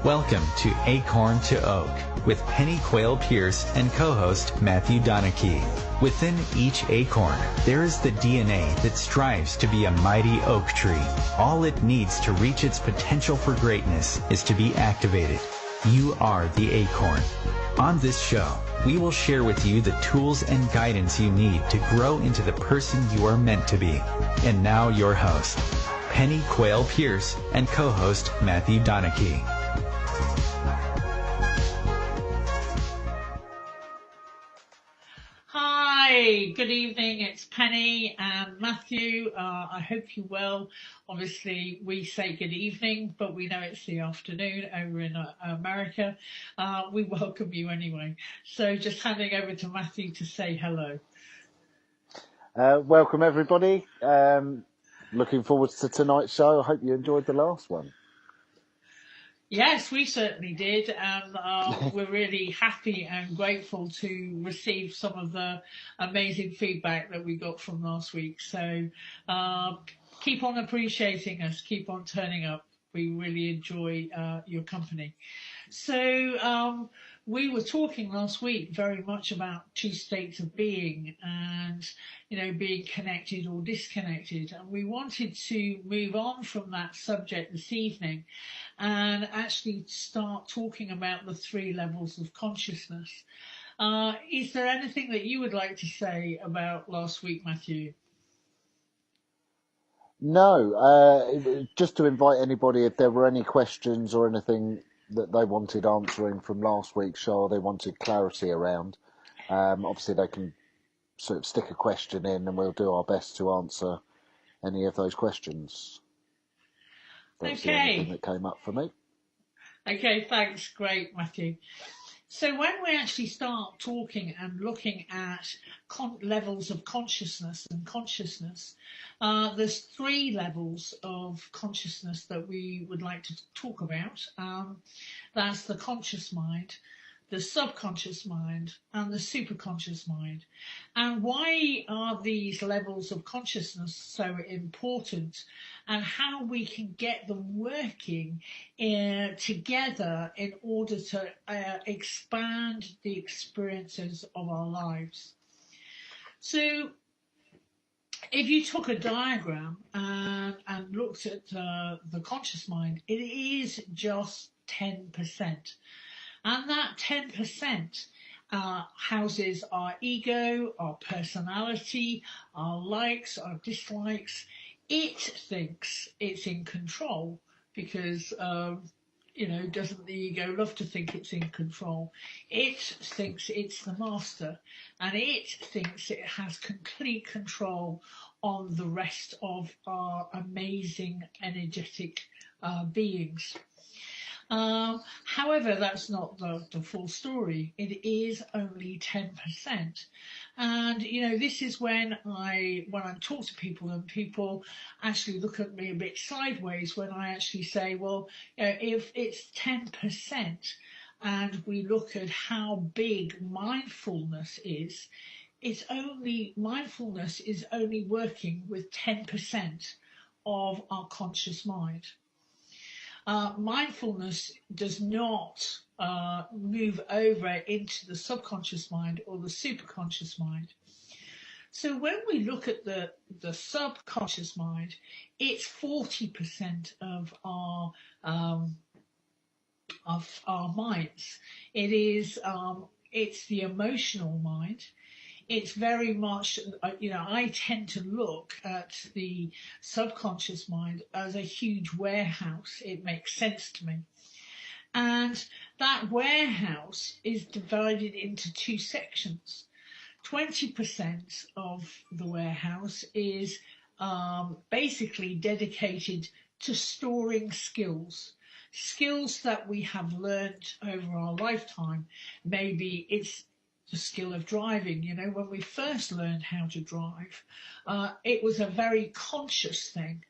Welcome to Acorn to Oak with Penny Quayle-Pierce and co-host Matthew Donachie. Within each acorn, there is the DNA that strives to be a mighty oak tree. All it needs to reach its potential for greatness is to be activated. You are the acorn. On this show, we will share with you the tools and guidance you need to grow into the person you are meant to be. And now your host, Penny Quayle-Pierce and co-host Matthew Donachie. Hi, good evening. It's Penny and Matthew. I hope you're well. Obviously, we say good evening, but we know it's the afternoon over in America. We welcome you anyway. So just handing over to Matthew to say hello. Welcome, everybody. Looking forward to tonight's show. I hope you enjoyed the last one. Yes, we certainly did, and we're really happy and grateful to receive some of the amazing feedback that we got from last week. So keep on appreciating us, keep on turning up. We really enjoy your company. So we were talking last week very much about two states of being and, being connected or disconnected. And we wanted to move on from that subject this evening and actually start talking about the three levels of consciousness. Is there anything that you would like to say about last week, Matthew? No, just to invite anybody, if there were any questions or anything that they wanted answering from last week's show, or they wanted clarity around, obviously they can sort of stick a question in and we'll do our best to answer any of those questions. That's the only thing that came up for me. Okay, thanks. Great, Matthew. So when we actually start talking and looking at levels of consciousness and consciousness, there's three levels of consciousness that we would like to talk about. That's the conscious mind, the subconscious mind, and the superconscious mind. And why are these levels of consciousness so important, and how we can get them working together in order to expand the experiences of our lives. So if you took a diagram and looked at the conscious mind, it is just 10%. And that 10% houses our ego, our personality, our likes, our dislikes. It thinks it's in control because, doesn't the ego love to think it's in control? It thinks it's the master, and it thinks it has complete control on the rest of our amazing energetic beings. However, that's not the full story. It is only 10%. And, this is when I talk to people and people actually look at me a bit sideways when I actually say, well, if it's 10% and we look at how big mindfulness is, mindfulness is only working with 10% of our conscious mind. Mindfulness does not move over into the subconscious mind or the superconscious mind. So when we look at the subconscious mind, it's 40% of our minds. It is it's the emotional mind. It's very much, I tend to look at the subconscious mind as a huge warehouse. It makes sense to me. And that warehouse is divided into two sections. 20% of the warehouse is basically dedicated to storing skills that we have learned over our lifetime. Maybe it's the skill of driving. When we first learned how to drive, it was a very conscious thing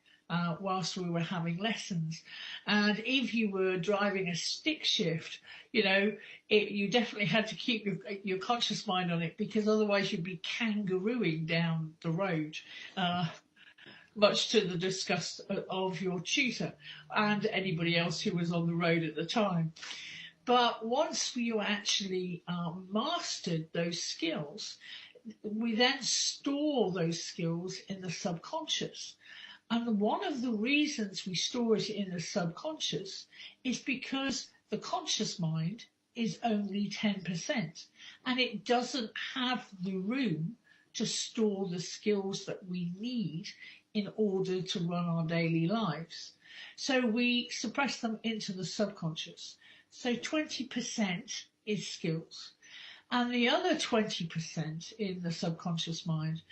whilst we were having lessons. And if you were driving a stick shift, you definitely had to keep your conscious mind on it, because otherwise you'd be kangarooing down the road. much to the disgust of your tutor and anybody else who was on the road at the time. But once you actually mastered those skills, we then store those skills in the subconscious. And one of the reasons we store it in the subconscious is because the conscious mind is only 10%, and it doesn't have the room to store the skills that we need in order to run our daily lives. So we suppress them into the subconscious. So 20% is skills. And the other 20% in the subconscious mind,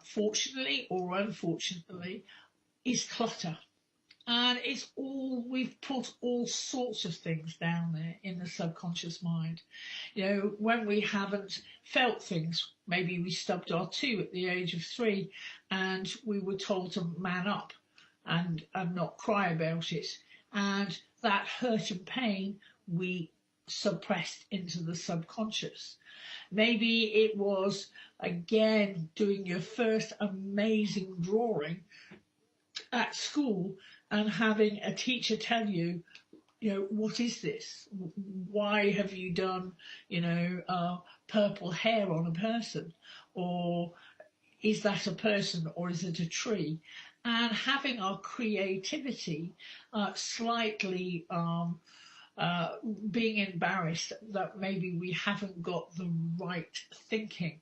fortunately or unfortunately, is clutter. And it's all, we've put all sorts of things down there in the subconscious mind. You know, when we haven't felt things, maybe we stubbed our toe at the age of 3 and we were told to man up and not cry about it. And that hurt and pain we suppressed into the subconscious. Maybe it was, again, doing your first amazing drawing at school and having a teacher tell you, you know, what is this? Why have you done, you know, purple hair on a person? Or is that a person or is it a tree? And having our creativity slightly being embarrassed that maybe we haven't got the right thinking.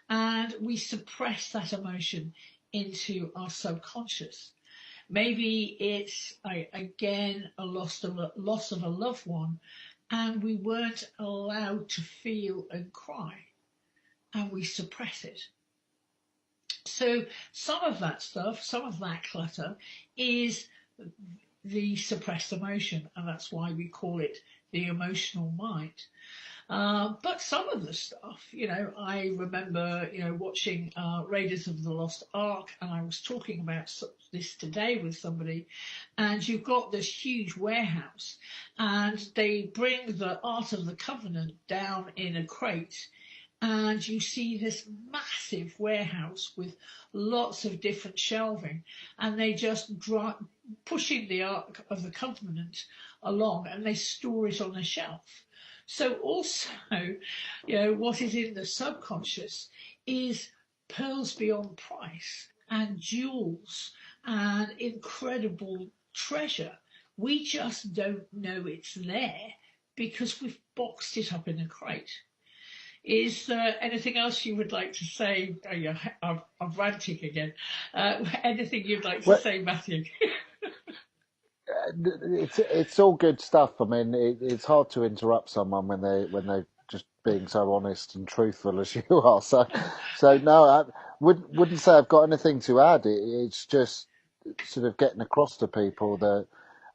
And we suppress that emotion into our subconscious. Maybe it's, again, a loss of a loved one, and we weren't allowed to feel and cry, and we suppress it. So some of that stuff, some of that clutter is the suppressed emotion, and that's why we call it the emotional mind. But some of the stuff, you know, I remember, you know, watching Raiders of the Lost Ark, and I was talking about this today with somebody, and you've got this huge warehouse, and they bring the Ark of the Covenant down in a crate, and you see this massive warehouse with lots of different shelving, and they just pushing the Ark of the Covenant along, and they store it on a shelf. So also, you know, what is in the subconscious is pearls beyond price and jewels and incredible treasure. We just don't know it's there because we've boxed it up in a crate. Is there anything else you would like to say? Oh, yeah, I'm ranting again. Anything you'd like to say, Matthew? It's all good stuff. I mean, it's hard to interrupt someone when they're just being so honest and truthful as you are. So no, I wouldn't say I've got anything to add. It's just sort of getting across to people that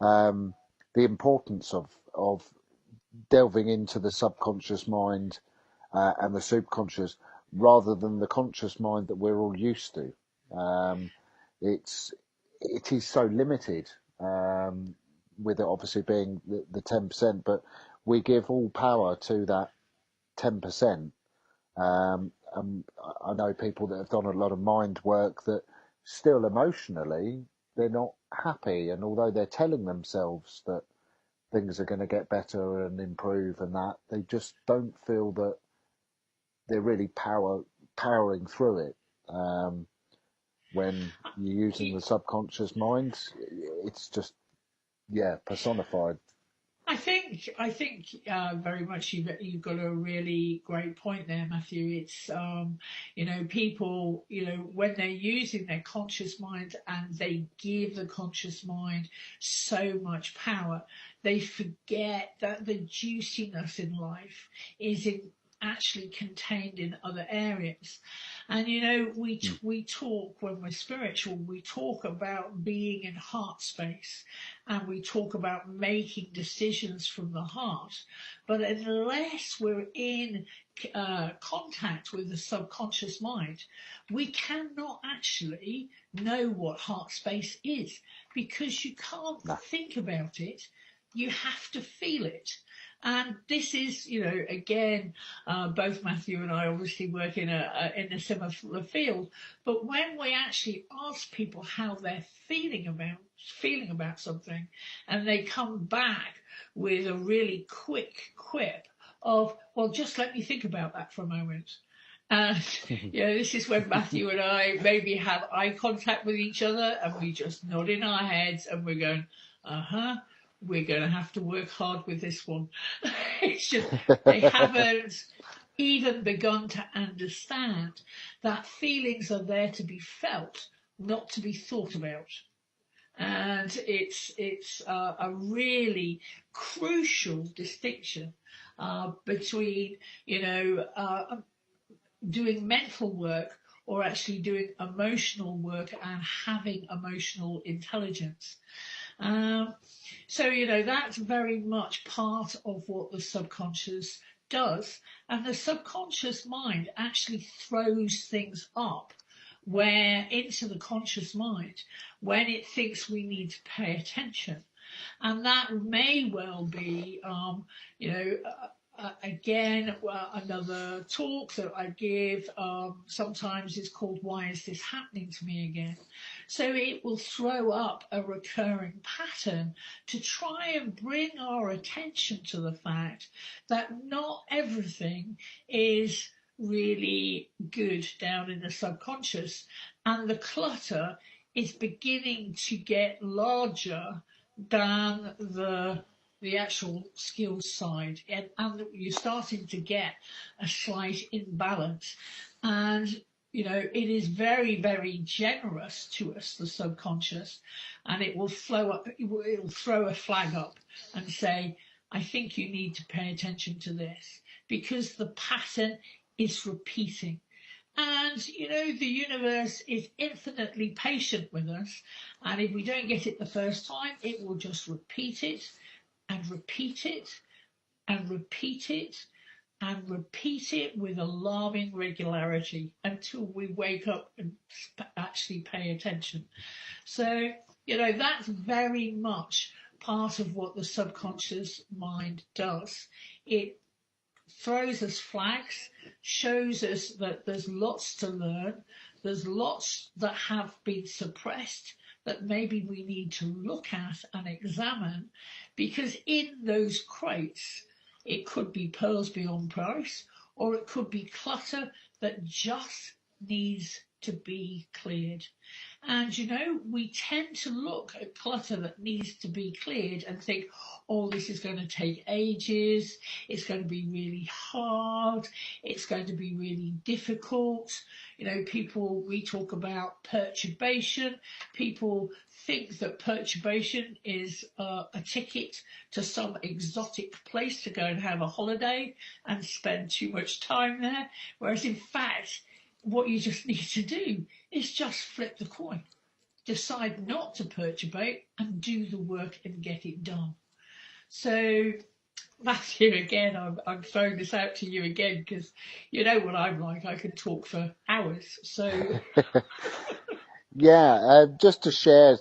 the importance of delving into the subconscious mind and the superconscious rather than the conscious mind that we're all used to. It is so limited, with it obviously being the 10%, but we give all power to that 10%. I know people that have done a lot of mind work that still emotionally they're not happy, and although they're telling themselves that things are going to get better and improve and that, they just don't feel that they're really powering through it. When you're using the subconscious mind, it's just, yeah, personified. I think very much you've got a really great point there, Matthew. It's you know, people, you know, when they're using their conscious mind and they give the conscious mind so much power, they forget that the juiciness in life is actually contained in other areas. And you know, we talk, when we're spiritual, we talk about being in heart space, and we talk about making decisions from the heart. But unless we're in contact with the subconscious mind, we cannot actually know what heart space is, because you can't think about it. You have to feel it. And this is, again, both Matthew and I obviously work in a similar field. But when we actually ask people how they're feeling about something, and they come back with a really quick quip of, "Well, just let me think about that for a moment." And this is when Matthew and I maybe have eye contact with each other, and we just nod in our heads, and we're going, "Uh-huh, we're going to have to work hard with this one." It's just they haven't even begun to understand that feelings are there to be felt, not to be thought about. And it's a really crucial distinction between doing mental work or actually doing emotional work and having emotional intelligence. So, that's very much part of what the subconscious does. And the subconscious mind actually throws things up where into the conscious mind when it thinks we need to pay attention. And that may well be, again, another talk that I give sometimes is called "Why is this happening to me again?" So it will throw up a recurring pattern to try and bring our attention to the fact that not everything is really good down in the subconscious, and the clutter is beginning to get larger than the actual skills side, and you're starting to get a slight imbalance. And it is very, very generous to us, the subconscious, and it will it'll throw a flag up and say, "I think you need to pay attention to this," because the pattern is repeating. And the universe is infinitely patient with us, and if we don't get it the first time, it will just repeat it and repeat it and repeat it and repeat it with alarming regularity until we wake up and actually pay attention. So, that's very much part of what the subconscious mind does. It throws us flags, shows us that there's lots to learn, there's lots that have been suppressed that maybe we need to look at and examine, because in those crates it could be pearls beyond price, or it could be clutter that just needs to be cleared. And we tend to look at clutter that needs to be cleared and think, "Oh, this is going to take ages, it's going to be really hard, it's going to be really difficult." We talk about perturbation. People think that perturbation is a ticket to some exotic place to go and have a holiday and spend too much time there, whereas in fact, what you just need to do is just flip the coin. Decide not to perturbate and do the work and get it done. So, Matthew, again, I'm throwing this out to you again because you know what I'm like. I could talk for hours. So, Yeah, just to share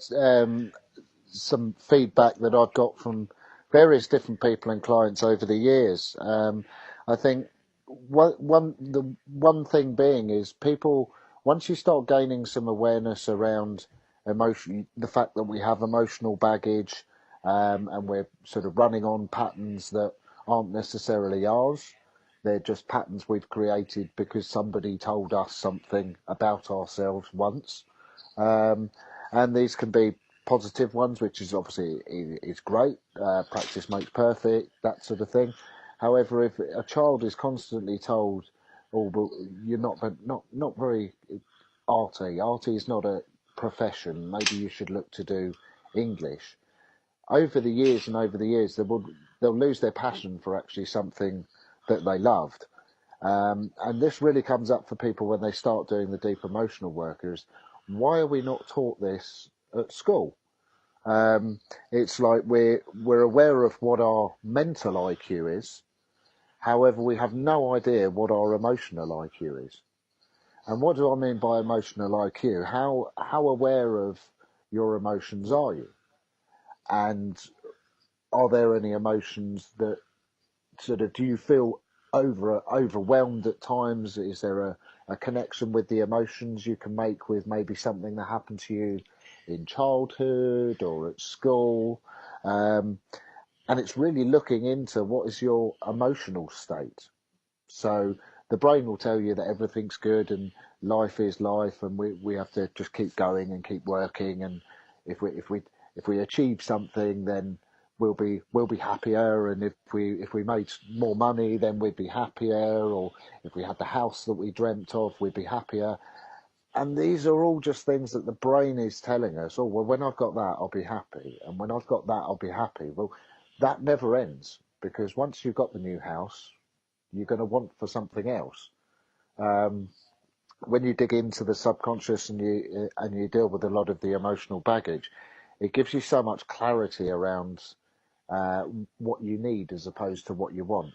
some feedback that I've got from various different people and clients over the years. I think the one thing being is people, once you start gaining some awareness around emotion, the fact that we have emotional baggage, and we're sort of running on patterns that aren't necessarily ours. They're just patterns we've created because somebody told us something about ourselves once. Um, and these can be positive ones, which is obviously is great. Practice makes perfect, that sort of thing. However, if a child is constantly told, "Oh, but you're not very arty. Arty is not a profession. Maybe you should look to do English." Over the years and over the years, they'll lose their passion for actually something that they loved. And this really comes up for people when they start doing the deep emotional work, is why are we not taught this at school? It's like we're aware of what our mental IQ is. However, we have no idea what our emotional IQ is. And what do I mean by emotional IQ? How aware of your emotions are you? And are there any emotions that sort of, do you feel overwhelmed at times? Is there a connection with the emotions you can make with maybe something that happened to you in childhood or at school? And it's really looking into what is your emotional state. So the brain will tell you that everything's good and life is life, and we have to just keep going and keep working. And if we achieve something, then we'll be happier. And if we made more money, then we'd be happier. Or if we had the house that we dreamt of, we'd be happier. And these are all just things that the brain is telling us. Oh, well, when I've got that, I'll be happy. And when I've got that, I'll be happy. Well, that never ends, because once you've got the new house, you're going to want for something else. When you dig into the subconscious and you deal with a lot of the emotional baggage, it gives you so much clarity around what you need as opposed to what you want.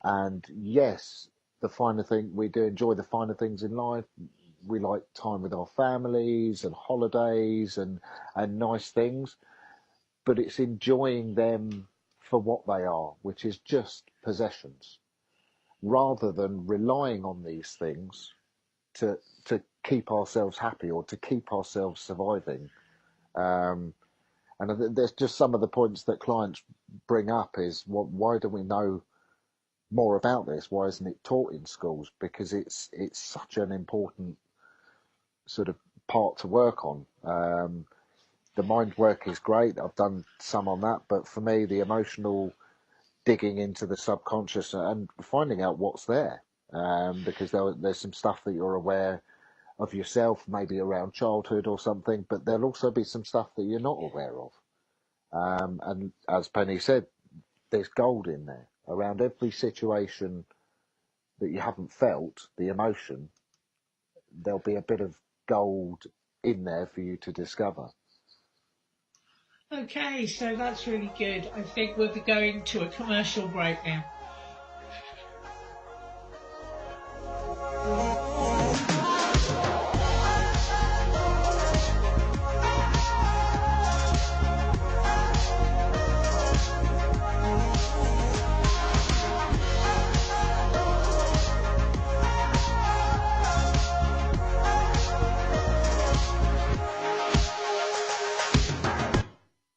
And yes, the finer thing, we do enjoy the finer things in life. We like time with our families and holidays and nice things, but it's enjoying them for what they are, which is just possessions, rather than relying on these things to keep ourselves happy or to keep ourselves surviving. And there's just some of the points that clients bring up is, why do we know more about this? Why isn't it taught in schools? Because it's such an important sort of part to work on. The mind work is great. I've done some on that, but for me, the emotional digging into the subconscious and finding out what's there, because there's some stuff that you're aware of yourself, maybe around childhood or something, but there'll also be some stuff that you're not aware of. And as Penny said, there's gold in there. Around every situation that you haven't felt, the emotion, there'll be a bit of gold in there for you to discover. Okay, so that's really good. I think we'll be going to a commercial break now.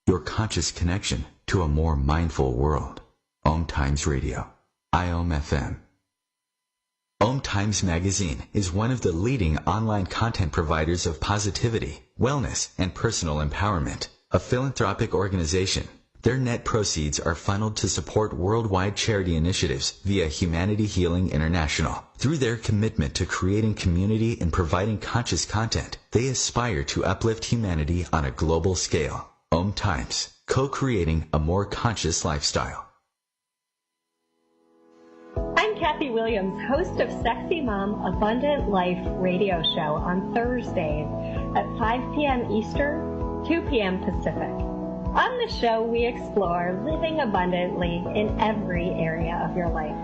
Your conscious connection to a more mindful world. Om Times Radio, IOM FM. Om Times Magazine is one of the leading online content providers of positivity, wellness, and personal empowerment. A philanthropic organization, their net proceeds are funneled to support worldwide charity initiatives via Humanity Healing International. Through their commitment to creating community and providing conscious content, they aspire to uplift humanity on a global scale. Om Times, co-creating a more conscious lifestyle. I'm Kathy Williams, host of Sexy Mom Abundant Life radio show on Thursdays at 5 p.m. Eastern, 2 p.m. Pacific. On the show, we explore living abundantly in every area of your life.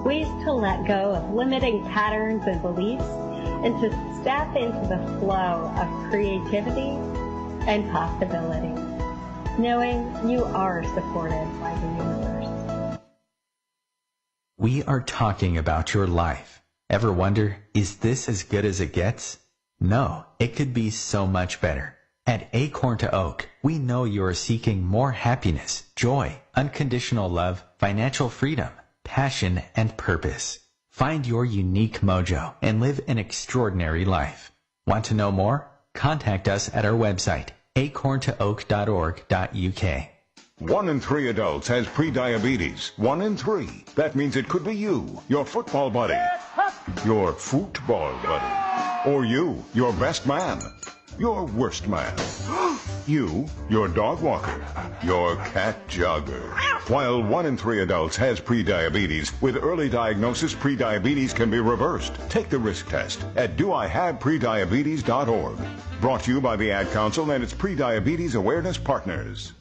Ways to let go of limiting patterns and beliefs and to step into the flow of creativity and possibility, knowing you are supported by the universe. We are talking about your life. Ever wonder, is this as good as it gets? No, it could be so much better. At Acorn to Oak, we know you are seeking more happiness, joy, unconditional love, financial freedom, passion, and purpose. Find your unique mojo and live an extraordinary life. Want to know more? Contact us at our website, acorntooak.org.uk. 1 in 3 adults has prediabetes. 1 in 3. That means it could be you, your football buddy, your football buddy, or you, your best man, your worst man, you, your dog walker, your cat jogger. While 1 in 3 adults has prediabetes, with early diagnosis, prediabetes can be reversed. Take the risk test at doihaveprediabetes.org. Brought to you by the Ad Council and its Prediabetes Awareness Partners.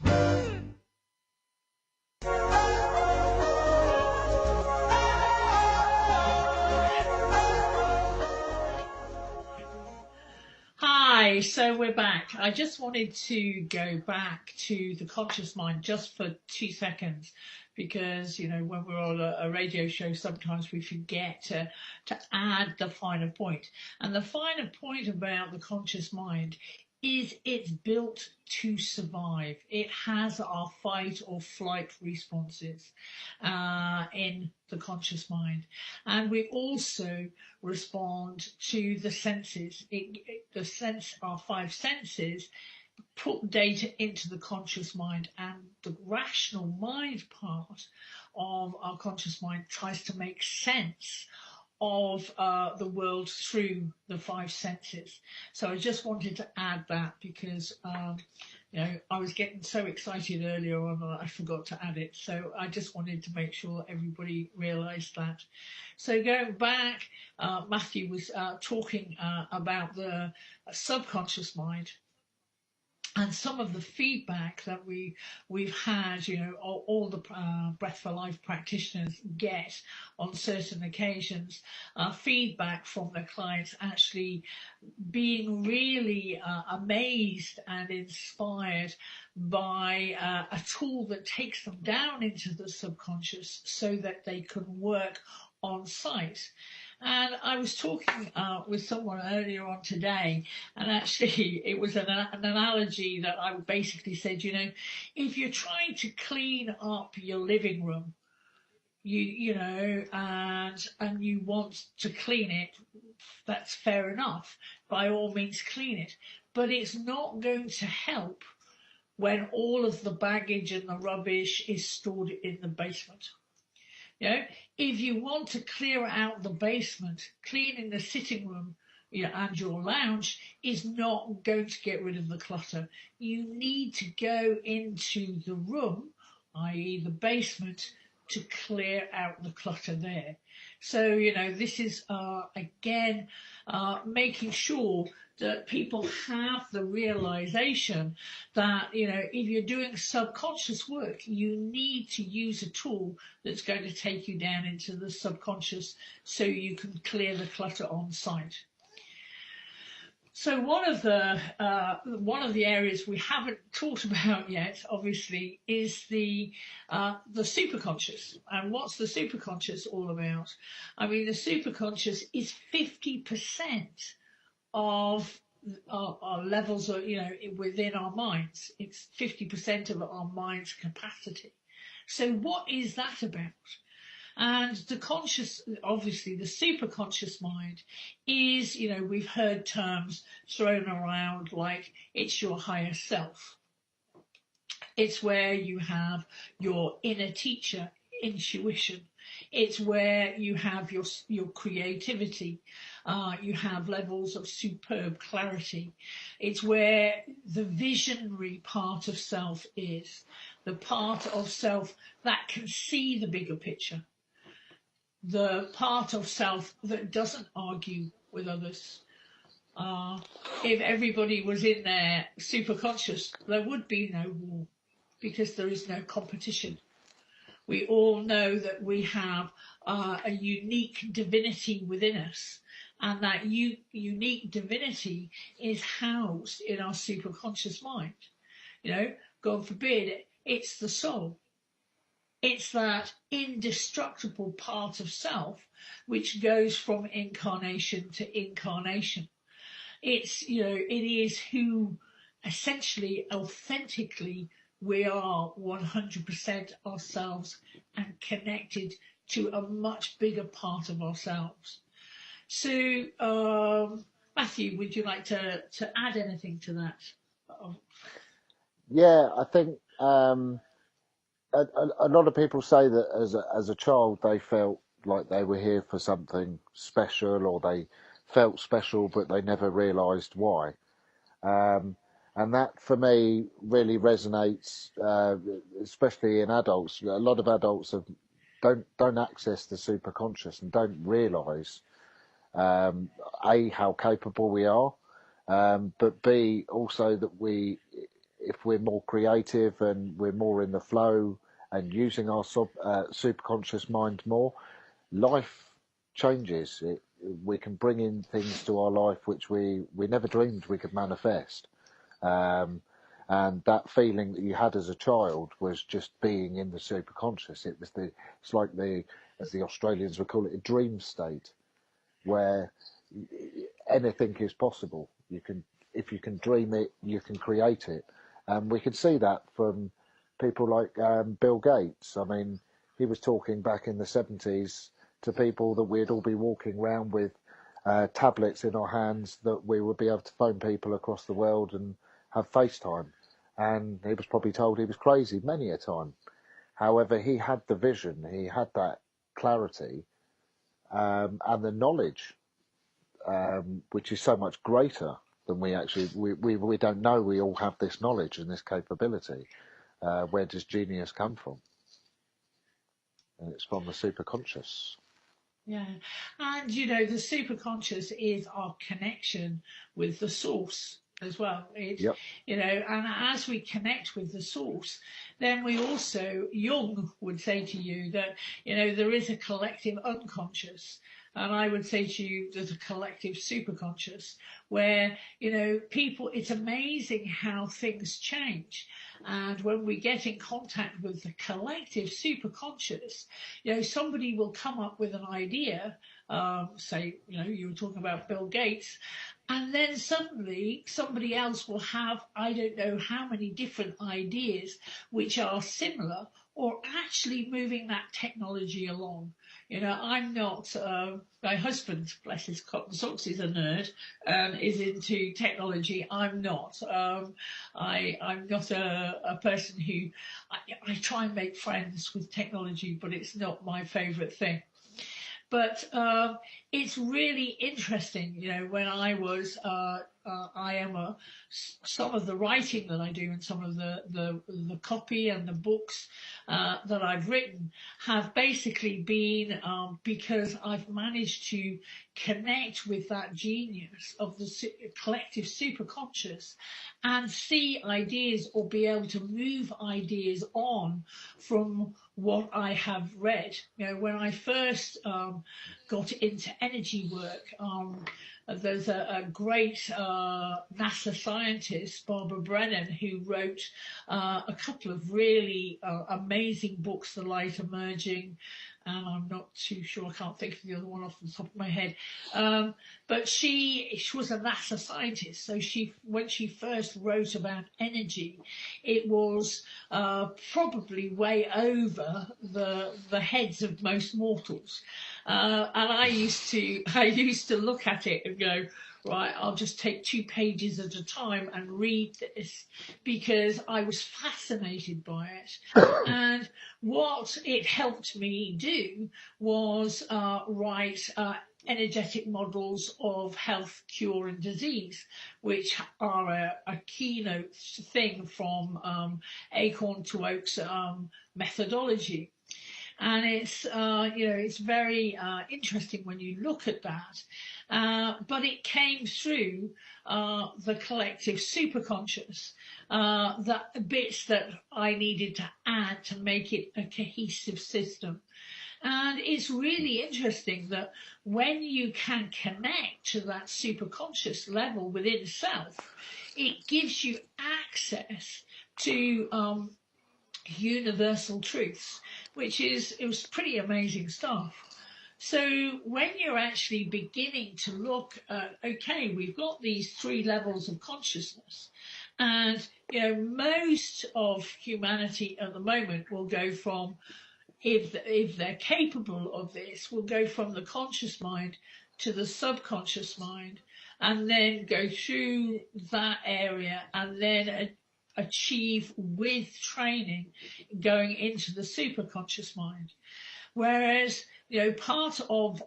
Hi, so we're back. I just wanted to go back to the conscious mind just for 2 seconds, because, you know, when we're on a radio show, sometimes we forget to add the finer point. And the finer point about the conscious mind is it's built to survive. It has our fight or flight responses in the conscious mind. And we also respond to the senses. Our 5 senses put data into the conscious mind, and the rational mind part of our conscious mind tries to make sense of the world through the 5 senses. So I just wanted to add that because, you know, I was getting so excited earlier on that I forgot to add it. So I just wanted to make sure everybody realised that. So going back, Matthew was talking about the subconscious mind. And some of the feedback that we've had, you know, all the Breath for Life practitioners get on certain occasions, feedback from their clients actually being really amazed and inspired by a tool that takes them down into the subconscious so that they can work on site. And I was talking with someone earlier on today, and actually it was an analogy that I basically said, you know, if you're trying to clean up your living room, you know, and you want to clean it, that's fair enough. By all means, clean it. But it's not going to help when all of the baggage and the rubbish is stored in the basement. You know, if you want to clear out the basement, cleaning the sitting room, you know, and your lounge is not going to get rid of the clutter. You need to go into the room, i.e. the basement, to clear out the clutter there. So, you know, this is, again, making sure that people have the realization that, you know, if you're doing subconscious work, you need to use a tool that's going to take you down into the subconscious so you can clear the clutter on site. So one of the areas we haven't talked about yet, obviously, is the superconscious. And what's the superconscious all about? I mean, the superconscious is 50% of our levels of, you know, within our minds. It's 50% of our mind's capacity. So what is that about? And the conscious, obviously the superconscious mind is, you know, we've heard terms thrown around like it's your higher self. It's where you have your inner teacher, intuition. It's where you have your creativity. You have levels of superb clarity. It's where the visionary part of self is, the part of self that can see the bigger picture, the part of self that doesn't argue with others. If everybody was in their superconscious, there would be no war because there is no competition. We all know that we have a unique divinity within us, and that unique divinity is housed in our superconscious mind. You know, God forbid, it's the soul. It's that indestructible part of self which goes from incarnation to incarnation. It's, you know, it is who essentially, authentically, we are 100% ourselves and connected to a much bigger part of ourselves. So, Matthew, would you like to add anything to that? Yeah, I think a lot of people say that as a child they felt like they were here for something special, or they felt special, but they never realised why. And that, for me, really resonates, especially in adults. A lot of adults don't access the superconscious and don't realise, A, how capable we are, but B, also that if we're more creative and we're more in the flow and using our superconscious mind more, life changes. we can bring in things to our life which we never dreamed we could manifest. And that feeling that you had as a child was just being in the superconscious. It's like as the Australians would call it, a dream state, where anything is possible. If you can dream it, you can create it. And we can see that from people like Bill Gates. I mean, he was talking back in the 70s to people that we'd all be walking around with tablets in our hands, that we would be able to phone people across the world and have FaceTime. And he was probably told he was crazy many a time. However, he had the vision, he had that clarity, and the knowledge, which is so much greater than we actually, we don't know we all have this knowledge and this capability. Where does genius come from? And it's from the superconscious. Yeah, and the superconscious is our connection with the source as well. Yep. And as we connect with the source, then we also, Jung would say to you that, there is a collective unconscious. And I would say to you, there's a collective superconscious where, people, it's amazing how things change. And when we get in contact with the collective superconscious, somebody will come up with an idea, say, you were talking about Bill Gates, and then suddenly somebody else will have, I don't know how many different ideas which are similar or actually moving that technology along. I'm not, my husband, bless his cotton socks, is a nerd and is into technology. I'm not. I'm not a person who, I try and make friends with technology, but it's not my favourite thing. But it's really interesting, when I was, some of the writing that I do and some of the copy and the books that I've written have basically been because I've managed to connect with that genius of the collective superconscious and see ideas or be able to move ideas on from what I have read. When I first got into energy work, there's a great NASA scientist, Barbara Brennan, who wrote a couple of really amazing books, The Light Emerging, and I'm not too sure, I can't think of the other one off the top of my head. But she was a NASA scientist, so when she first wrote about energy, it was probably way over the heads of most mortals. And I used to look at it and go, right, I'll just take 2 pages at a time and read this, because I was fascinated by it. And what it helped me do was write energetic models of health, cure and disease, which are a keynote thing from Acorn to Oak's methodology. And it's, it's very interesting when you look at that. But it came through the collective superconscious, the bits that I needed to add to make it a cohesive system. And it's really interesting that when you can connect to that superconscious level within self, it gives you access to universal truths, it was pretty amazing stuff. So when you're actually beginning to look at, okay, we've got these 3 levels of consciousness, and most of humanity at the moment will go from, if they're capable of this, will go from the conscious mind to the subconscious mind, and then go through that area, and then achieve with training going into the superconscious mind. Whereas, part of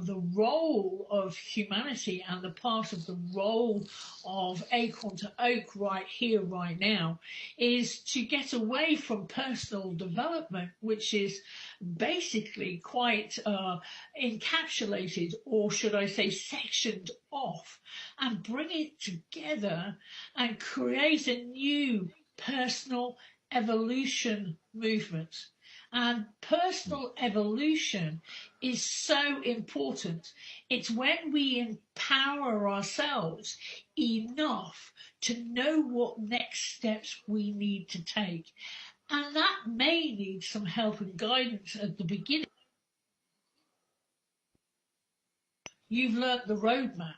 the role of humanity and the part of the role of Acorn to Oak right here, right now, is to get away from personal development, which is basically quite encapsulated, or should I say sectioned off, and bring it together and create a new personal evolution movement. And personal evolution is so important. It's when we empower ourselves enough to know what next steps we need to take. And that may need some help and guidance at the beginning. You've learnt the roadmap,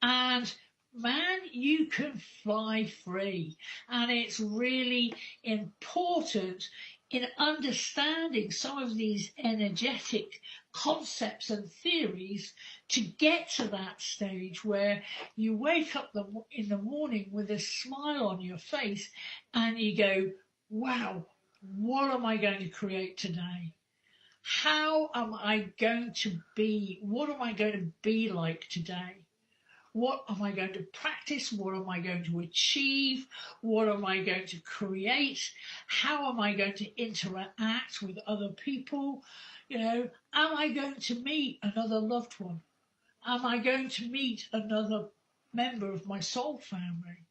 and man, you can fly free. And it's really important in understanding some of these energetic concepts and theories to get to that stage where you wake up in the morning with a smile on your face and you go, wow, what am I going to create today? How am I going to be? What am I going to be like today? What am I going to practice? What am I going to achieve? What am I going to create? How am I going to interact with other people? Am I going to meet another loved one? Am I going to meet another member of my soul family?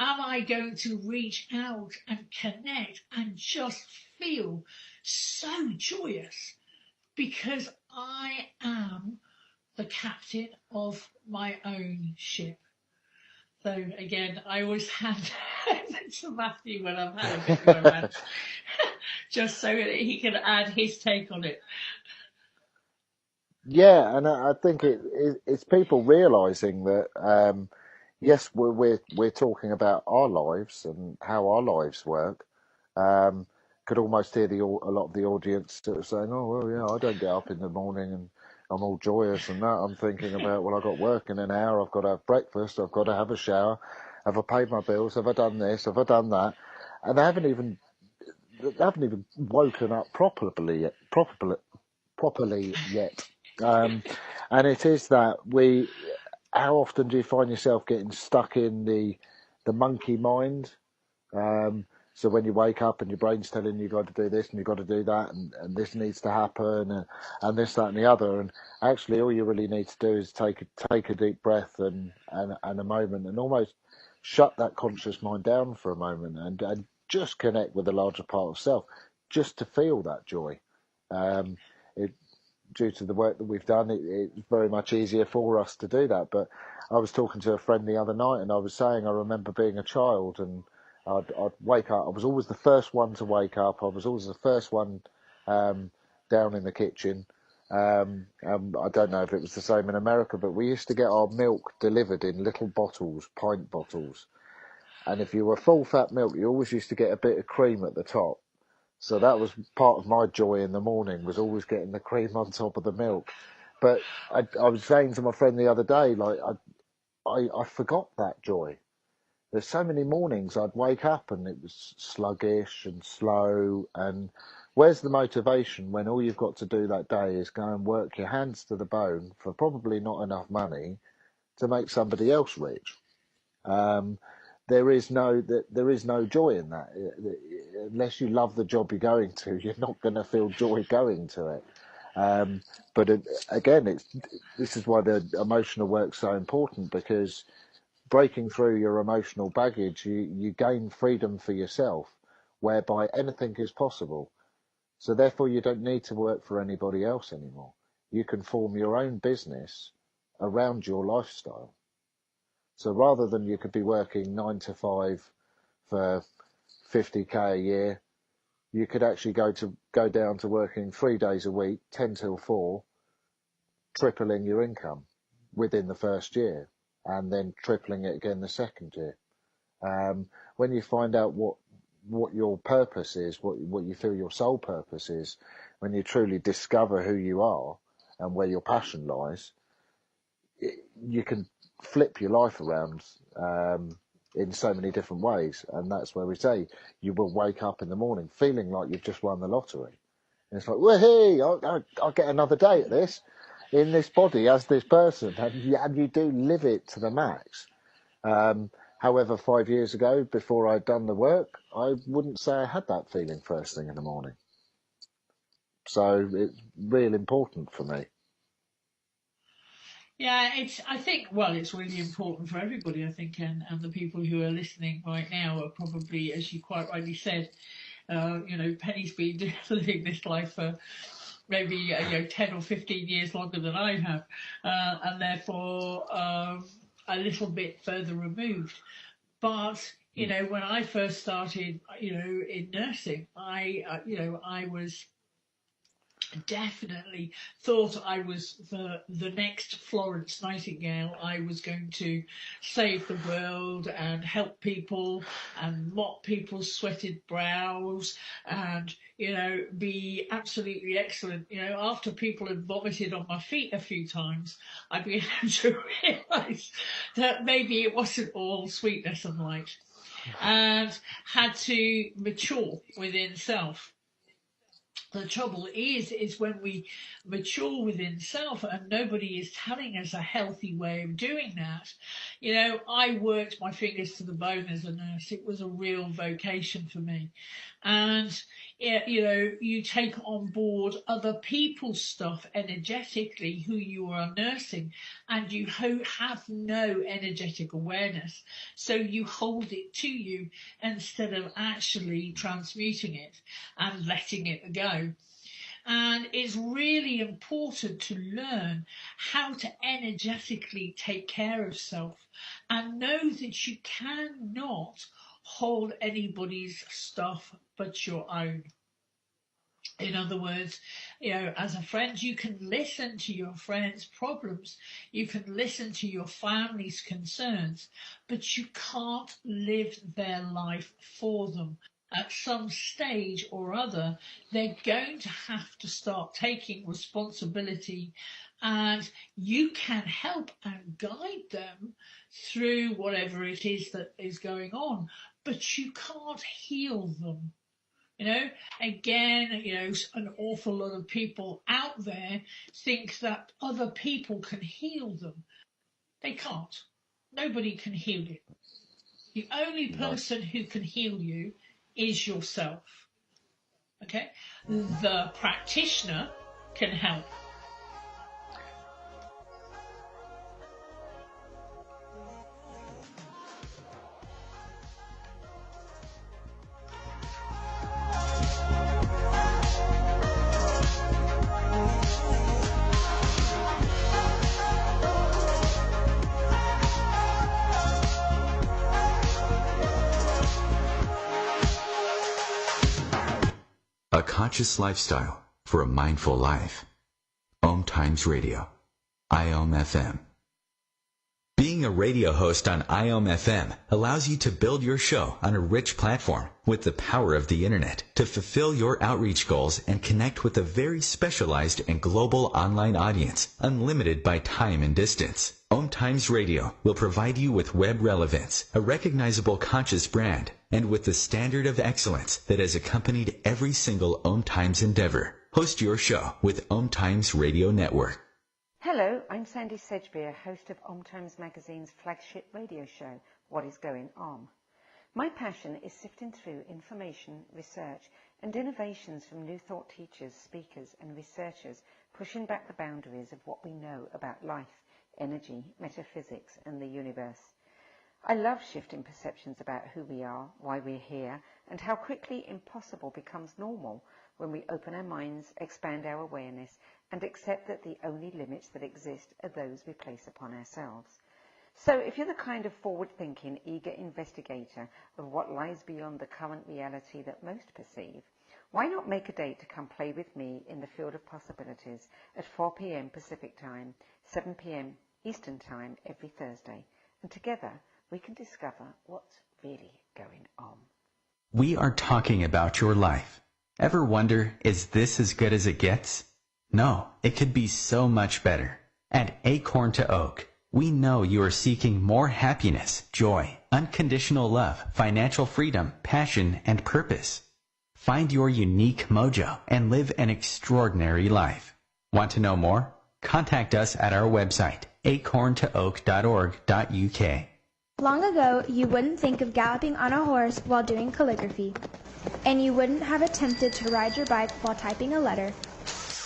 Am I going to reach out and connect and just feel so joyous because I am the captain of my own ship? So again, I always hand it to Matthew when I'm having a bit of a rant, just so that he can add his take on it. Yeah, and I think it's people realizing that yes, we're talking about our lives and how our lives work. Could almost hear a lot of the audience sort of saying, "Oh well, yeah, I don't get up in the morning and I'm all joyous and that." I'm thinking about, well, I've got work in an hour. I've got to have breakfast. I've got to have a shower. Have I paid my bills? Have I done this? Have I done that? And they haven't even woken up properly yet. And it is that how often do you find yourself getting stuck in the monkey mind? So when you wake up and your brain's telling you got to do this and you've got to do that and this needs to happen and this, that and the other. And actually all you really need to do is take a deep breath and a moment and almost shut that conscious mind down for a moment and just connect with the larger part of self, just to feel that joy. It, Due to the work that we've done, it's very much easier for us to do that. But I was talking to a friend the other night and I was saying I remember being a child and I'd wake up. I was always the first one to wake up. I was always the first one down in the kitchen. I don't know if it was the same in America, but we used to get our milk delivered in little bottles, pint bottles. And if you were full fat milk, you always used to get a bit of cream at the top. So that was part of my joy in the morning, was always getting the cream on top of the milk. But I was saying to my friend the other day, like, I forgot that joy. There's so many mornings I'd wake up and it was sluggish and slow. And where's the motivation when all you've got to do that day is go and work your hands to the bone for probably not enough money to make somebody else rich? There is no joy in that. Unless you love the job you're going to, you're not going to feel joy going to it. But again, this is why the emotional work's so important, because breaking through your emotional baggage, you gain freedom for yourself, whereby anything is possible. So therefore, you don't need to work for anybody else anymore. You can form your own business around your lifestyle. So rather than you could be working 9 to 5 for 50k a year, you could actually go down to working 3 days a week, 10 till 4, tripling your income within the first year, and then tripling it again the second year. When you find out what your purpose is, what you feel your soul purpose is, when you truly discover who you are and where your passion lies, you can flip your life around in so many different ways. And that's where we say you will wake up in the morning feeling like you've just won the lottery. And it's like, woohoo, I'll get another day at this in this body as this person. And you do live it to the max. However, 5 years ago, before I'd done the work, I wouldn't say I had that feeling first thing in the morning. So it's real important for me. Yeah, it's really important for everybody, I think, and the people who are listening right now are probably, as you quite rightly said, Penny's been living this life for maybe 10 or 15 years longer than I have, and therefore a little bit further removed. But when I first started, in nursing, I was definitely thought I was the next Florence Nightingale. I was going to save the world and help people and mop people's sweated brows and be absolutely excellent. After people had vomited on my feet a few times, I began to realise that maybe it wasn't all sweetness and light, and had to mature within self. The trouble is when we mature within self and nobody is telling us a healthy way of doing that. I worked my fingers to the bone as a nurse. It was a real vocation for me. And, you take on board other people's stuff energetically who you are nursing, and you have no energetic awareness. So you hold it to you instead of actually transmuting it and letting it go. And it's really important to learn how to energetically take care of self and know that you cannot hold anybody's stuff but your own. In other words, as a friend, you can listen to your friends' problems, you can listen to your family's concerns, but you can't live their life for them. At some stage or other, they're going to have to start taking responsibility, and you can help and guide them through whatever it is that is going on, but you can't heal them. Again, an awful lot of people out there think that other people can heal them. They can't. Nobody can heal you. The only person who can heal you is yourself. Okay? The practitioner can help. A conscious lifestyle for a mindful life. Om Times Radio. IOM FM. Being a radio host on IOM FM allows you to build your show on a rich platform with the power of the internet to fulfill your outreach goals and connect with a very specialized and global online audience, unlimited by time and distance. Om Times Radio will provide you with web relevance, a recognizable conscious brand, and with the standard of excellence that has accompanied every single Om Times endeavor. Host your show with Om Times Radio Network. Hello, I'm Sandy Sedgbeer, host of Om Times Magazine's flagship radio show, What is Going On? My passion is sifting through information, research, and innovations from new thought teachers, speakers, and researchers, pushing back the boundaries of what we know about life, energy, metaphysics, and the universe. I love shifting perceptions about who we are, why we're here, and how quickly impossible becomes normal when we open our minds, expand our awareness, and accept that the only limits that exist are those we place upon ourselves. So if you're the kind of forward-thinking, eager investigator of what lies beyond the current reality that most perceive, why not make a date to come play with me in the field of possibilities at 4 p.m. Pacific Time, 7 p.m. Eastern Time every Thursday, and together we can discover what's really going on. We are talking about your life. Ever wonder, is this as good as it gets? No, it could be so much better. At Acorn to Oak, we know you are seeking more happiness, joy, unconditional love, financial freedom, passion, and purpose. Find your unique mojo and live an extraordinary life. Want to know more? Contact us at our website, acorntooak.org.uk. Long ago, you wouldn't think of galloping on a horse while doing calligraphy, and you wouldn't have attempted to ride your bike while typing a letter.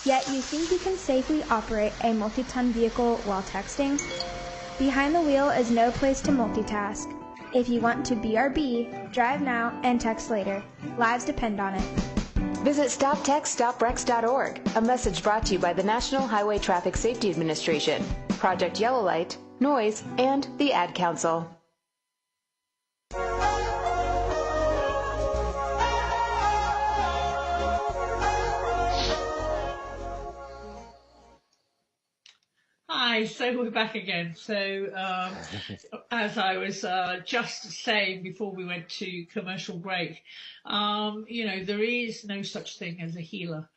Yet you think you can safely operate a multi-ton vehicle while texting? Behind the wheel is no place to multitask. If you want to BRB, drive now and text later. Lives depend on it. Visit StopTextStopWrecks.org, a message brought to you by the National Highway Traffic Safety Administration, Project Yellow Light, Noise, and the Ad Council. Hi, so we're back again. So as I was just saying before we went to commercial break, there is no such thing as a healer.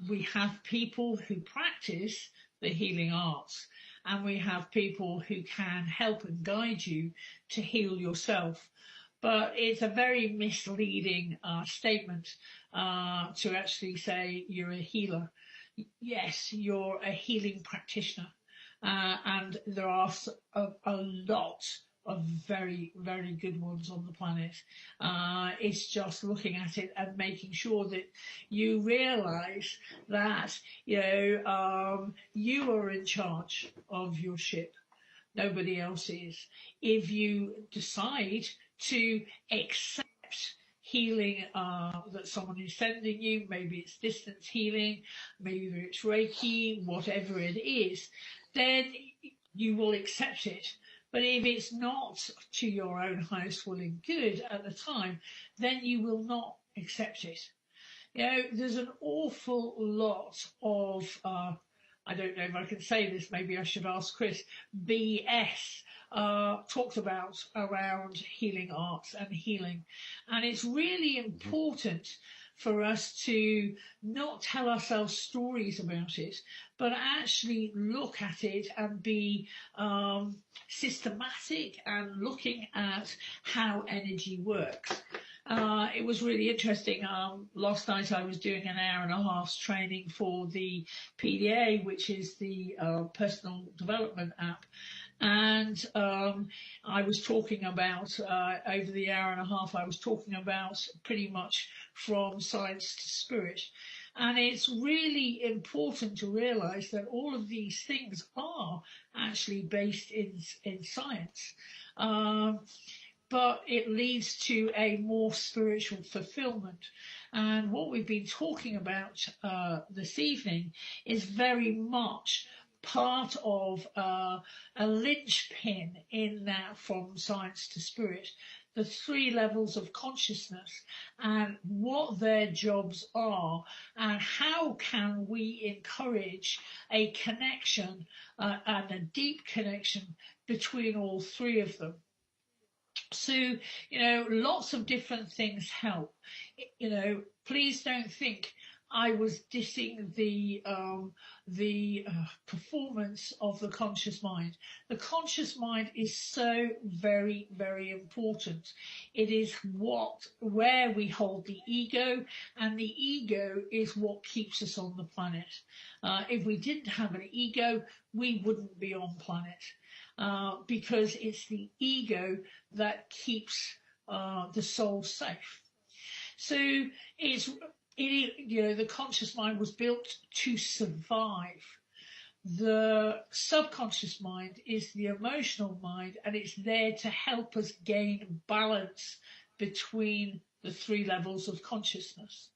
We have people who practice the healing arts, and we have people who can help and guide you to heal yourself. But it's a very misleading statement to actually say you're a healer. Yes, you're a healing practitioner, and there are a lot of very, very good ones on the planet. It's just looking at it and making sure that you realise that you are in charge of your ship. Nobody else is. If you decide to accept healing that someone is sending you, maybe it's distance healing, maybe it's Reiki, whatever it is, then you will accept it. But if it's not to your own highest will and good at the time, then you will not accept it. There's an awful lot of I don't know if I can say this, maybe I should ask Chris, BS talked about around healing arts and healing. And it's really important for us to not tell ourselves stories about it, but actually look at it and be systematic and looking at how energy works. It was really interesting. Last night I was doing an hour and a half's training for the PDA, which is the personal development app. And I was talking about, over the hour and a half, I was talking about pretty much from science to spirit. And it's really important to realise that all of these things are actually based in science. But it leads to a more spiritual fulfillment. And what we've been talking about this evening is very much part of a linchpin in that from science to spirit, the 3 levels of consciousness and what their jobs are, and how can we encourage a connection and a deep connection between all 3 of them. So, lots of different things help. Please don't think I was dissing the performance of the conscious mind. The conscious mind is so very, very important. It is where we hold the ego, and the ego is what keeps us on the planet. If we didn't have an ego, we wouldn't be on planet. Because it's the ego that keeps the soul safe. So the conscious mind was built to survive. The subconscious mind is the emotional mind, and it's there to help us gain balance between the 3 levels of consciousness.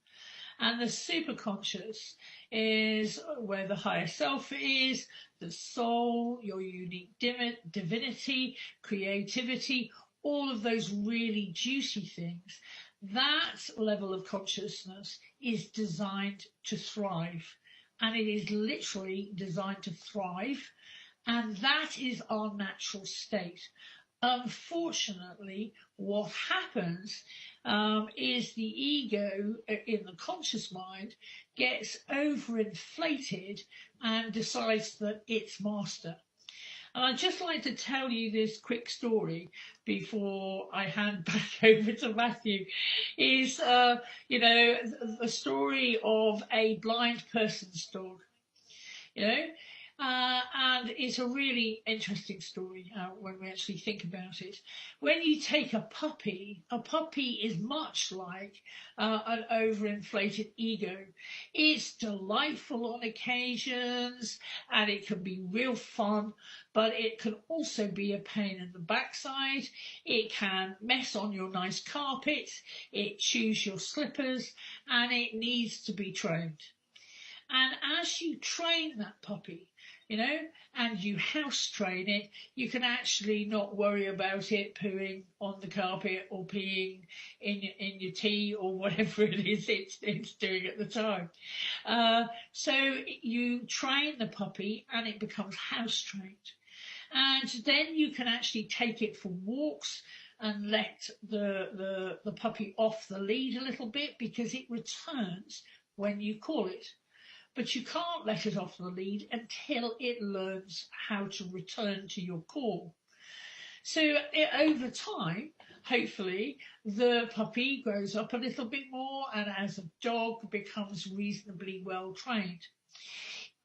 And the superconscious is where the higher self is, the soul, your unique divinity, creativity, all of those really juicy things. That level of consciousness is designed to thrive. And it is literally designed to thrive. And that is our natural state. Unfortunately, what happens is the ego in the conscious mind gets overinflated and decides that it's master. And I'd just like to tell you this quick story before I hand back over to Matthew. Is the story of a blind person's dog. And it's a really interesting story when we actually think about it. When you take a puppy is much like an overinflated ego. It's delightful on occasions and it can be real fun, but it can also be a pain in the backside. It can mess on your nice carpet, it chews your slippers, and it needs to be trained. And as you train that puppy, and you house train it, you can actually not worry about it pooing on the carpet or peeing in your tea or whatever it is it's doing at the time. So you train the puppy and it becomes house trained. And then you can actually take it for walks and let the puppy off the lead a little bit because it returns when you call it. But you can't let it off the lead until it learns how to return to your call. So over time, hopefully, the puppy grows up a little bit more and as a dog becomes reasonably well trained.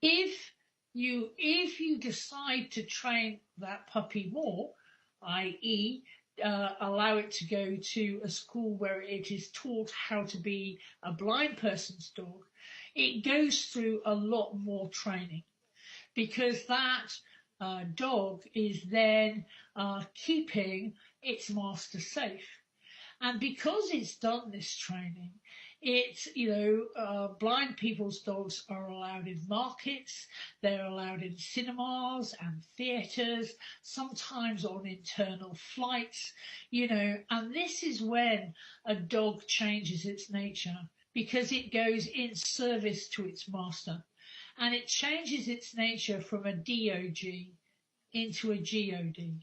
If you decide to train that puppy more, i.e., allow it to go to a school where it is taught how to be a blind person's dog, it goes through a lot more training because that dog is then keeping its master safe. And because it's done this training, it's, blind people's dogs are allowed in markets, they're allowed in cinemas and theatres, sometimes on internal flights, and this is when a dog changes its nature because it goes in service to its master and it changes its nature from a DOG into a GOD.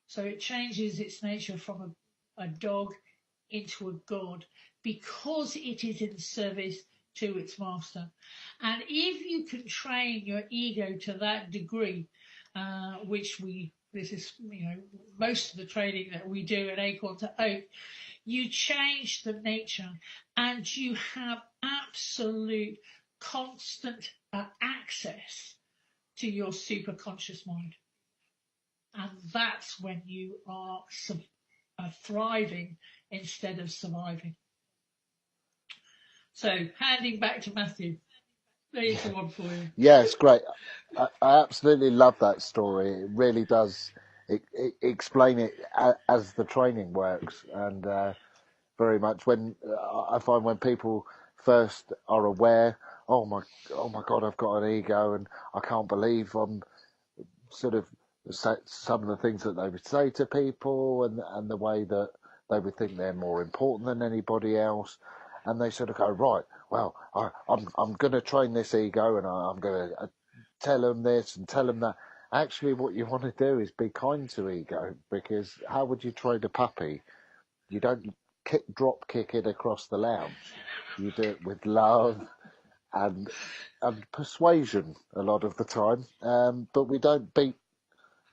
So it changes its nature from a dog into a god because it is in service to its master. And if you can train your ego to that degree, this is most of the training that we do at Acorn to Oak, you change the nature and you have absolute constant access to your superconscious mind. And that's when you are thriving instead of surviving. So, handing back to Matthew. There's the one for you. Yeah, it's great. I absolutely love that story. It really does explain it as the training works, and very much when I find when people first are aware, oh my God, I've got an ego, and I can't believe I'm sort of some of the things that they would say to people, and the way that they would think they're more important than anybody else, and they sort of go, right, well, I'm going to train this ego, and I'm going to tell them this and tell them that. Actually, what you want to do is be kind to ego, because how would you train a puppy? You don't drop kick it across the lounge. You do it with love and persuasion a lot of the time. But we don't beat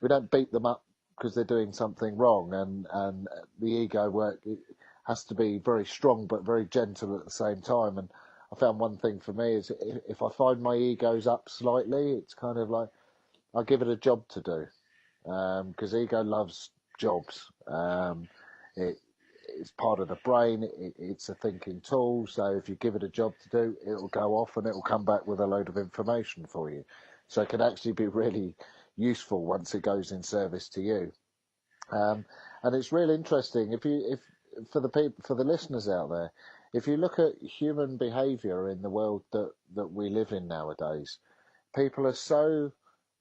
them up because they're doing something wrong. And the ego work, it has to be very strong but very gentle at the same time. And I found one thing for me is if I find my ego's up slightly, it's kind of like I give it a job to do, because ego loves jobs. It's part of the brain. It's a thinking tool. So if you give it a job to do, it'll go off and it'll come back with a load of information for you. So it can actually be really useful once it goes in service to you. And it's really interesting if for the listeners out there, if you look at human behaviour in the world that we live in nowadays, people are so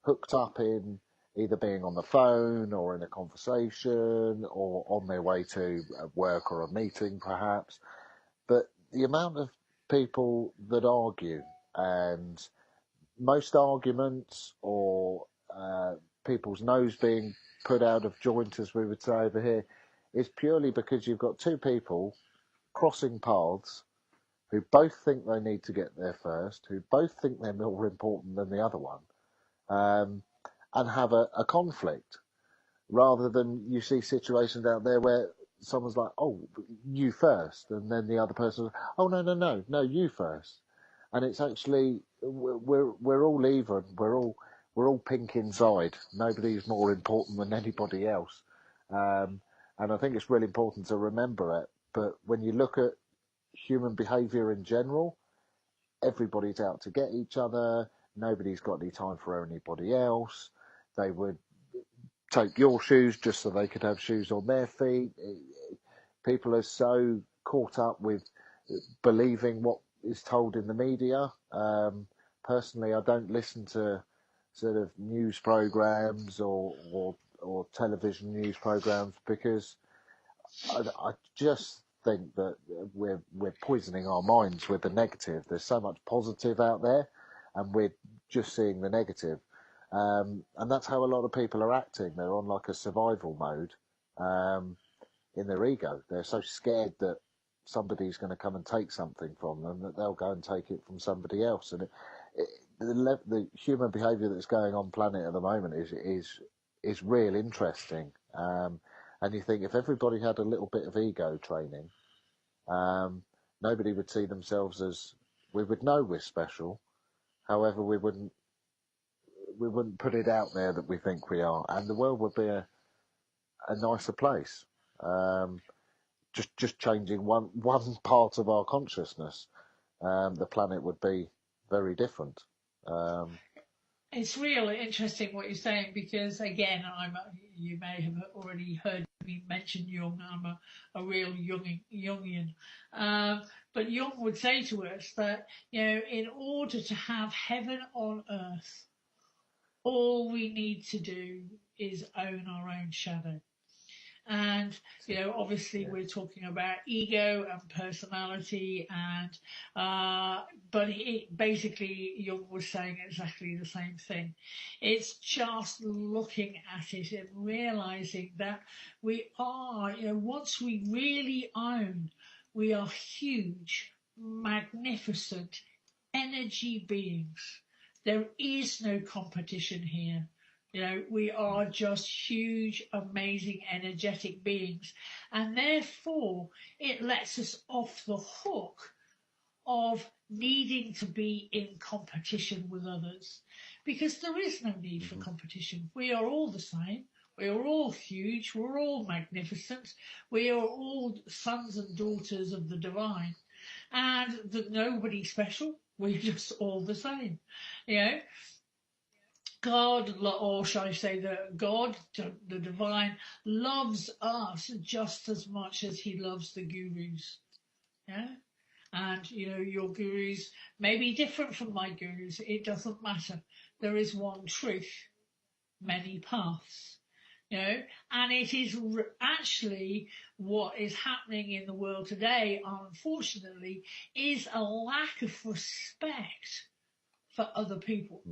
hooked up in either being on the phone or in a conversation or on their way to work or a meeting perhaps. But the amount of people that argue, and most arguments or people's nose being put out of joint, as we would say over here, is purely because you've got two people crossing paths who both think they need to get there first, who both think they're more important than the other one, and have a conflict, rather than you see situations out there where someone's like, oh, you first, and then the other person, oh, no, you first. and it's actually we're all even. We're all pink inside. Nobody's more important than anybody else, and I think it's really important to remember it. But when you look at human behaviour in general, everybody's out to get each other. Nobody's got any time for anybody else. They would take your shoes just so they could have shoes on their feet. People are so caught up with believing what is told in the media. Personally, I don't listen to sort of news programs or television news programs because I just think that we're poisoning our minds with the negative. There's so much positive out there, and we're just seeing the negative. And that's how a lot of people are acting. They're on like a survival mode in their ego. They're so scared that somebody's going to come and take something from them that they'll go and take it from somebody else. And the human behaviour that's going on planet at the moment is real interesting. And you think if everybody had a little bit of ego training, nobody would see themselves as, we would know we're special. However, we wouldn't put it out there that we think we are, and the world would be a nicer place. Just changing one part of our consciousness, the planet would be very different. It's really interesting what you're saying because, again, you may have already heard me mention Jung. I'm a real Jungian. But Jung would say to us that, in order to have heaven on earth, all we need to do is own our own shadow. And, obviously we're talking about ego and personality and, but basically Jung was saying exactly the same thing. It's just looking at it and realizing that we are, once we really own, we are huge, magnificent energy beings. There is no competition here. We are just huge, amazing, energetic beings. And therefore, it lets us off the hook of needing to be in competition with others. Because there is no need for competition. We are all the same. We are all huge. We're all magnificent. We are all sons and daughters of the divine. And nobody's special. We're just all the same. God, or shall I say that God, the divine, loves us just as much as he loves the gurus. Yeah? And, your gurus may be different from my gurus. It doesn't matter. There is one truth, many paths. And it is actually what is happening in the world today, unfortunately, is a lack of respect for other people.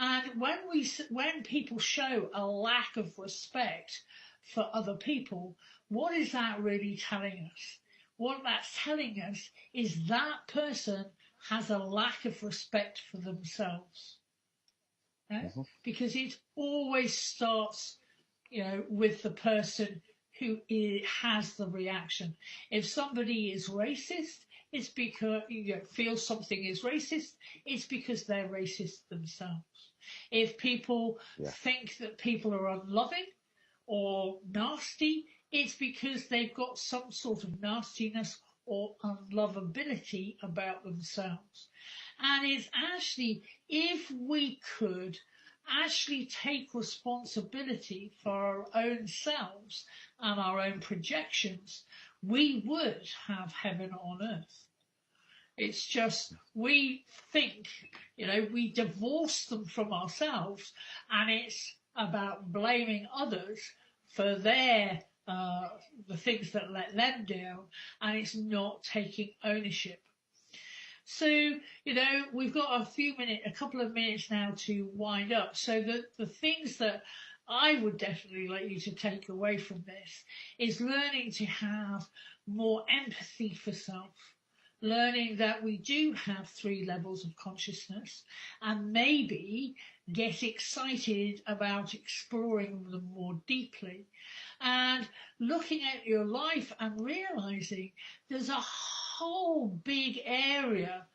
And when people show a lack of respect for other people, what is that really telling us? What that's telling us is that person has a lack of respect for themselves. Because it always starts, with the person who has the reaction. If somebody is racist, it's because feels something is racist, it's because they're racist themselves. If people think that people are unloving or nasty, it's because they've got some sort of nastiness or unlovability about themselves. And it's actually, if we could actually take responsibility for our own selves and our own projections, we would have heaven on earth. It's just, we think, we divorce them from ourselves, and it's about blaming others for their, the things that let them down, and it's not taking ownership. So, we've got a couple of minutes now to wind up. So the things that I would definitely like you to take away from this is learning to have more empathy for self. Learning that we do have 3 levels of consciousness, and maybe get excited about exploring them more deeply, and looking at your life and realizing there's a whole big area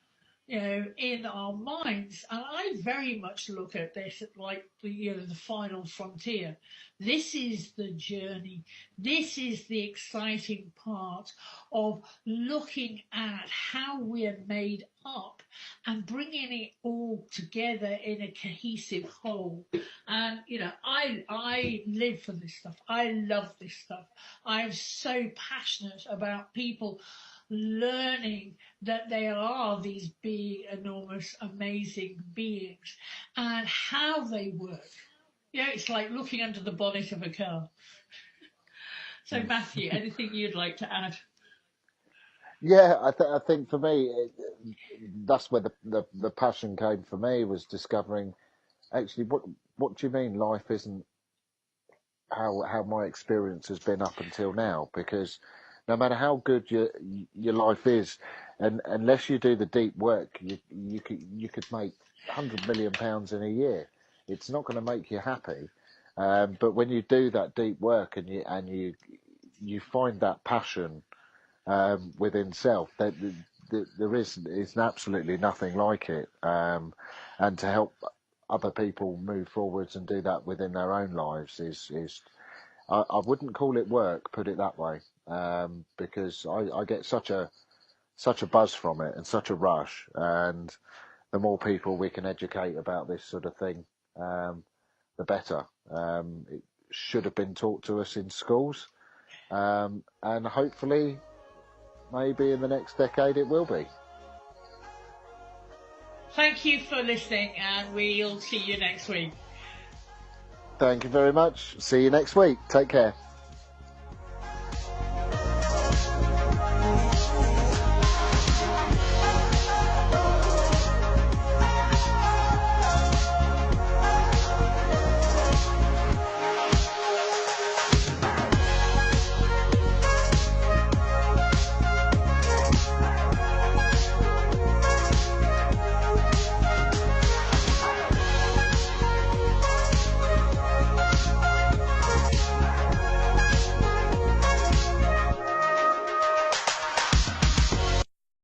in our minds. And I very much look at this like the final frontier. This is the journey. This is the exciting part of looking at how we're made up and bringing it all together in a cohesive whole. And I live for this stuff. I love this stuff. I'm so passionate about people learning that they are these big, enormous, amazing beings and how they work. It's like looking under the bonnet of a car. So, Matthew, anything you'd like to add? Yeah, I think for me, that's where the passion came for me, was discovering actually what do you mean life isn't how my experience has been up until now? Because no matter how good your life is, and unless you do the deep work, you could make £100 million in a year. It's not going to make you happy. But when you do that deep work and you find that passion within self, that there is absolutely nothing like it. And to help other people move forwards and do that within their own lives is I wouldn't call it work, put it that way, because I get such a buzz from it and such a rush, and the more people we can educate about this sort of thing, the better. It should have been taught to us in schools, and hopefully maybe in the next decade it will be. Thank you for listening, and we'll see you next week. Thank you very much. See you next week. Take care.